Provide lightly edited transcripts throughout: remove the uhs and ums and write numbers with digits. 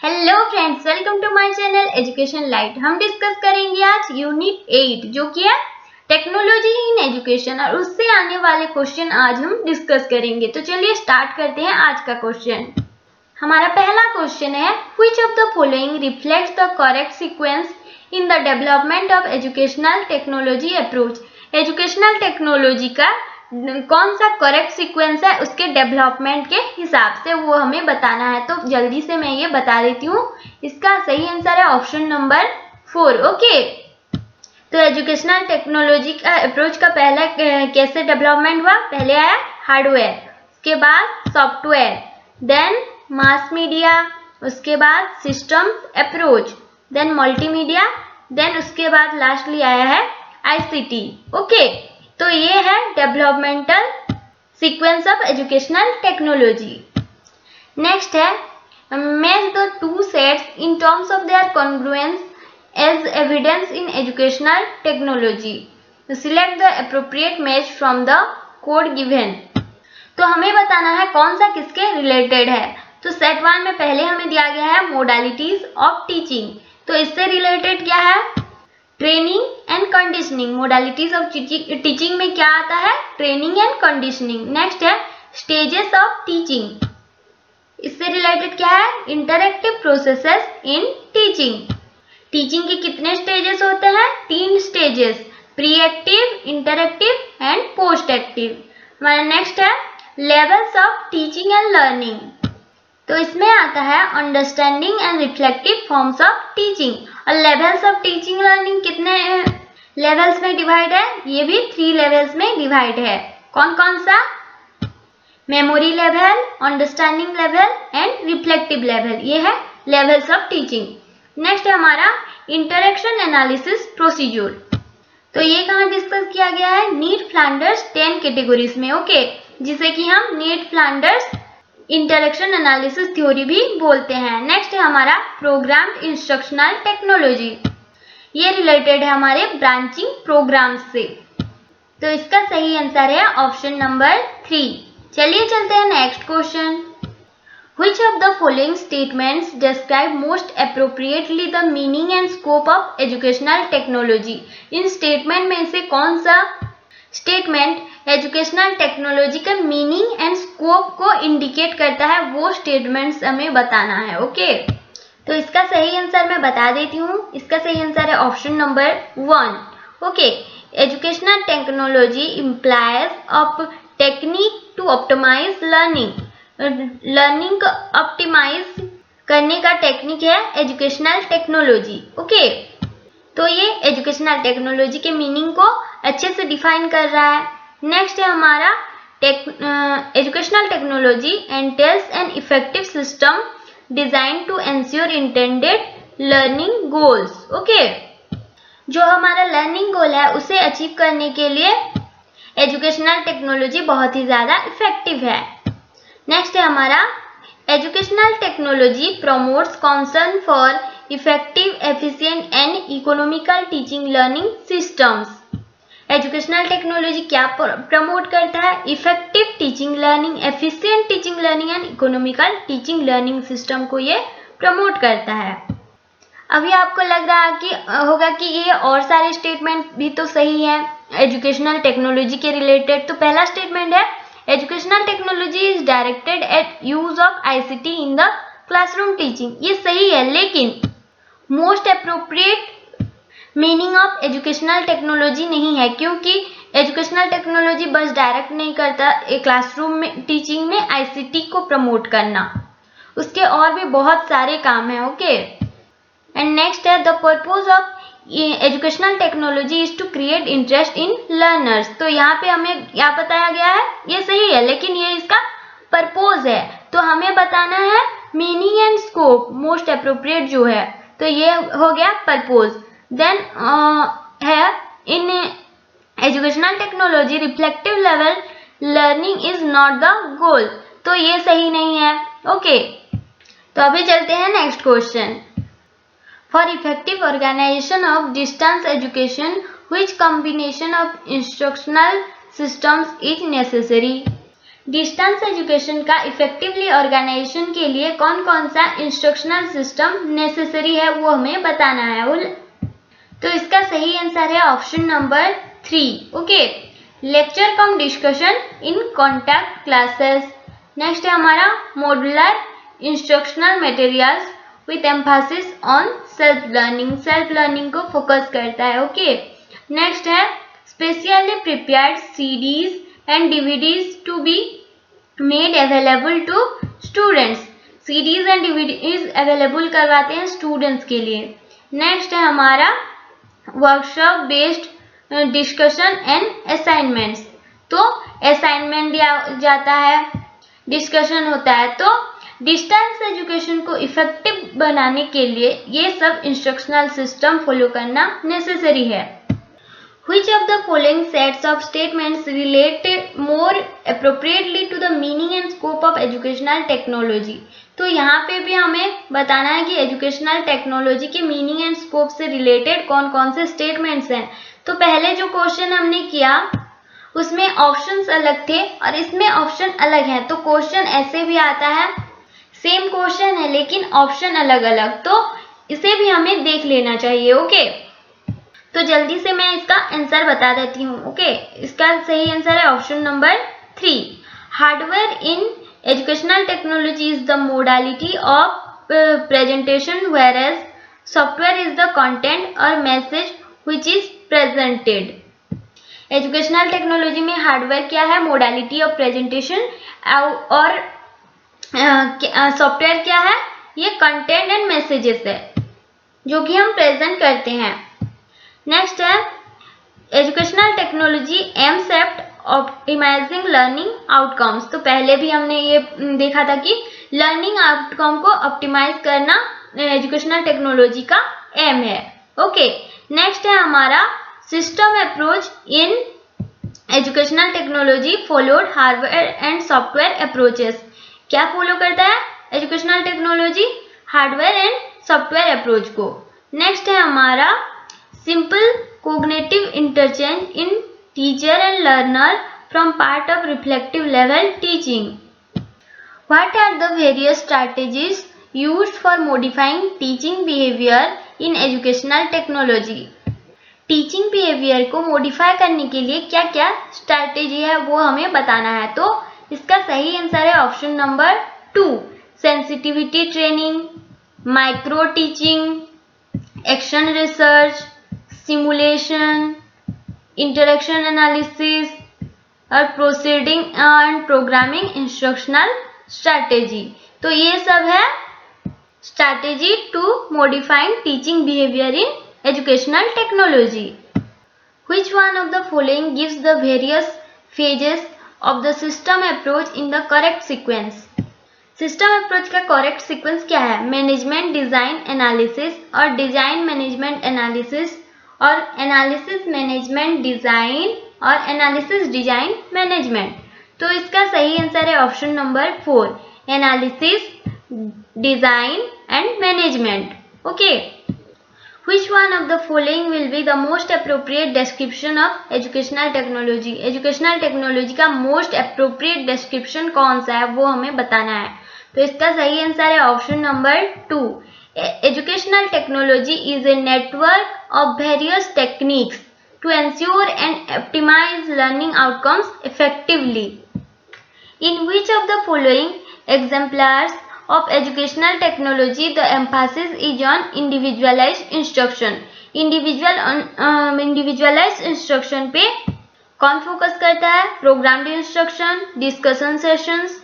Hello friends, welcome to my channel education light. हम discuss करेंगे आज यूनिट 8 जो कि है टेक्नोलॉजी इन एजुकेशन, और उससे आने वाले क्वेश्चन आज हम डिस्कस करेंगे। तो चलिए स्टार्ट करते हैं आज का क्वेश्चन। हमारा पहला क्वेश्चन है, which of the following reflects the correct sequence in the development of educational technology approach. Educational technology का कौन सा करेक्ट सीक्वेंस है उसके डेवलपमेंट के हिसाब से, वो हमें बताना है। तो जल्दी से मैं ये बता देती हूँ। इसका सही आंसर है ऑप्शन नंबर 4। ओके, तो एजुकेशनल टेक्नोलॉजी का अप्रोच का पहला कैसे डेवलपमेंट हुआ? पहले आया हार्डवेयर, उसके बाद सॉफ्टवेयर, देन मास मीडिया, उसके बाद system approach, then multimedia, then उसके बाद लास्टली आया है आईसीटी। ओके, तो ये है developmental sequence of educational technology. Next है, match the two sets in terms of their congruence as evidence in educational technology. Select the appropriate match from the code given. तो हमें बताना है कौन सा किसके रिलेटेड है। तो सेट 1 में पहले हमें दिया गया है मोडालिटीज ऑफ टीचिंग। तो इससे रिलेटेड क्या है? Training and conditioning. Modalities of teaching में क्या आता है? Training and conditioning. नेक्स्ट है स्टेजेस ऑफ टीचिंग। इससे रिलेटेड क्या है? Interactive processes in teaching. Teaching के कितने स्टेजेस होते हैं? 3 stages, pre active, interactive and post active. हमारा नेक्स्ट है levels of teaching and learning. तो इसमें आता है understanding and reflective forms of teaching. और लेवल्स ऑफ टीचिंग लर्निंग कितने लेवल्स में डिवाइड है? ये भी 3 लेवल्स में डिवाइड है। कौन कौन सा? Memory level, understanding level and reflective level. ये है लेवल्स ऑफ टीचिंग। नेक्स्ट है हमारा इंटरेक्शन एनालिसिस प्रोसीजर। तो ये कहाँ डिस्कस किया गया है? नीड फ्लैंडर्स 10 कैटेगरीज में। ओके, जिसे कि हम need Flanders interaction analysis theory भी बोलते हैं। नेक्स्ट है हमारा प्रोग्राम्ड इंस्ट्रक्शनल टेक्नोलॉजी। ये रिलेटेड है हमारे ब्रांचिंग प्रोग्राम्स से। तो इसका सही आंसर है ऑप्शन नंबर 3। चलिए चलते हैं next question. Which of the following statements describe most appropriately the meaning and scope of educational technology? In statement में से कौन सा स्टेटमेंट एजुकेशनल टेक्नोलॉजी का मीनिंग एंड स्कोप को इंडिकेट करता है, वो स्टेटमेंट्स हमें बताना है। ओके, तो इसका सही आंसर मैं बता देती हूँ। इसका सही आंसर है option number 1। Okay, educational technology implies of technique to optimise learning. Learning को ऑप्टिमाइज करने का टेक्निक है एजुकेशनल टेक्नोलॉजी। ओके, तो ये एजुकेशनल टेक्नोलॉजी के मीनिंग को अच्छे से डिफाइन कर रहा है। नेक्स्ट है हमारा educational technology entails an effective system design to ensure intended learning goals. Okay, जो हमारा लर्निंग गोल है उसे अचीव करने के लिए एजुकेशनल टेक्नोलॉजी बहुत ही ज्यादा इफेक्टिव है। नेक्स्ट है हमारा educational technology promotes concern for effective, efficient and economical teaching learning systems. Educational technology क्या प्रमोट करता है? Effective teaching learning, efficient teaching learning and economical teaching learning system को ये प्रमोट करता है। अभी आपको लग रहा है कि होगा कि ये और सारे स्टेटमेंट भी तो सही है एजुकेशनल टेक्नोलॉजी के रिलेटेड। तो पहला स्टेटमेंट है educational technology is directed eight use of ICT in the classroom teaching. ये सही है, लेकिन most appropriate meaning of educational technology नहीं है, क्योंकि एजुकेशनल टेक्नोलॉजी बस डायरेक्ट नहीं करता क्लासरूम में टीचिंग में आईसीटी को प्रमोट करना, उसके और भी बहुत सारे काम हैं। ओके, एंड नेक्स्ट है the purpose of educational technology is to create interest in learners. तो यहाँ पे हमें क्या बताया गया है? ये सही है, लेकिन ये इसका पर्पज है। तो हमें बताना है meaning and scope most appropriate जो है, तो ये हो गया पर्पज। देन है इन educational technology reflective level learning is not the goal. तो ये सही नहीं है। ओके, तो अभी चलते हैं next question. For effective organization of distance education, which combination of instructional systems is necessary? Distance education का इफेक्टिवली ऑर्गेनाइजेशन के लिए कौन कौन सा इंस्ट्रक्शनल सिस्टम नेसेसरी है वो हमें बताना है। तो इसका सही आंसर है option number 3। Okay, lecture cum discussion in contact classes. Next है हमारा modular instructional materials with emphasis on self learning, self learning को फोकस करता है। ओके, नेक्स्ट है specially prepared CDs and DVDs to be made available to students, CDs and DVDs available करवाते हैं students के लिए। नेक्स्ट है हमारा workshop based discussion and assignments, तो असाइनमेंट दिया जाता है, डिस्कशन होता है। तो डिस्टेंस एजुकेशन को इफेक्टिव बनाने के लिए ये सब इंस्ट्रक्शनल सिस्टम फॉलो करना नेसेसरी है। Which of the following sets of statements relate more appropriately to the meaning and scope of educational technology? तो यहाँ पे भी हमें बताना है कि एजुकेशनल टेक्नोलॉजी के मीनिंग एंड स्कोप से रिलेटेड कौन कौन से स्टेटमेंट्स हैं। तो पहले जो क्वेश्चन हमने किया उसमें ऑप्शंस अलग थे और इसमें ऑप्शन अलग हैं, तो क्वेश्चन ऐसे भी आता है, सेम क्वेश्चन है लेकिन ऑप्शन अलग अलग, तो इसे भी हमें देख लेना चाहिए। ओके, तो जल्दी से मैं इसका आंसर बता देती हूँ। ओके, इसका सही आंसर है option number 3। Hardware in educational technology is the modality of presentation whereas software is the content और message which is presented. Educational technology में हार्डवेयर क्या है, मोडालिटी ऑफ प्रेजेंटेशन, और सॉफ्टवेयर क्या है, ये कंटेंट एंड मैसेजेस है जो कि हम प्रेजेंट करते हैं। नेक्स्ट है educational technology aims at optimising learning outcomes. तो पहले भी हमने ये देखा था कि लर्निंग आउटकम को ऑप्टिमाइज करना एजुकेशनल टेक्नोलॉजी का एम है। ओके, नेक्स्ट है हमारा system approach in educational technology followed hardware and software approaches. क्या फॉलो करता है educational technology, hardware and software approach को। नेक्स्ट है हमारा simple cognitive interchange in teacher and learner from part of reflective level teaching. What are the various strategies used for modifying teaching behavior in educational technology? Teaching behaviour को modify करने के लिए क्या क्या strategy है वो हमें बताना है। तो इसका सही आंसर है option number 2, sensitivity training, micro teaching, action research, simulation, interaction analysis और proceeding and programming instructional strategy. तो ये सब है strategy to modifying teaching behaviour in educational technology. Which one of the following gives the various phases of the system approach in the correct sequence? System approach का correct sequence क्या है, management design analysis और design management analysis और analysis management design और analysis design management. तो इसका सही answer है option number 4, analysis design and management. Okay, Which one of the following will be the most appropriate description of educational technology? Educational technology का most appropriate description कौन सा है वो हमें बताना है। तो इसका सही आंसर है option number 2, educational technology is a network of various techniques to ensure and optimise learning outcomes effectively. In which of the following exemplars of educational technology the emphasis is on individualized instruction? Individualised instruction पे कौन focus करता है, programmed instruction, discussion sessions,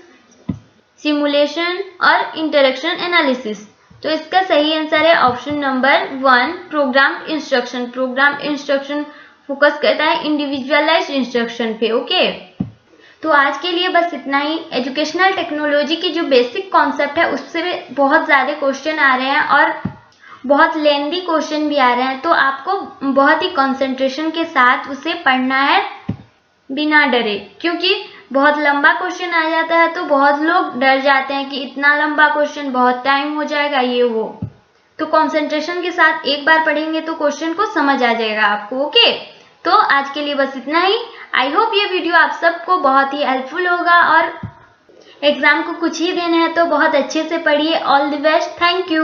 simulation और interaction analysis. तो इसका सही answer है option number 1, programmed instruction. Programmed instruction focus करता है इंडिविजुअलाइज्ड इंस्ट्रक्शन पे। ओके, तो आज के लिए बस इतना ही। एजुकेशनल टेक्नोलॉजी की जो बेसिक कॉन्सेप्ट है उससे बहुत ज़्यादा क्वेश्चन आ रहे हैं और बहुत लेंदी क्वेश्चन भी आ रहे हैं, तो आपको बहुत ही कंसंट्रेशन के साथ उसे पढ़ना है बिना डरे, क्योंकि बहुत लंबा क्वेश्चन आ जाता है तो बहुत लोग डर जाते हैं कि इतना लंबा क्वेश्चन, बहुत टाइम हो जाएगा ये वो। तो कंसंट्रेशन के साथ एक बार पढ़ेंगे तो क्वेश्चन को समझ आ जाएगा आपको। ओके, तो आज के लिए बस इतना ही। आई होप ये वीडियो आप सबको बहुत ही हेल्पफुल होगा और एग्जाम को कुछ ही दिन है तो बहुत अच्छे से पढ़िए। All the best. Thank you.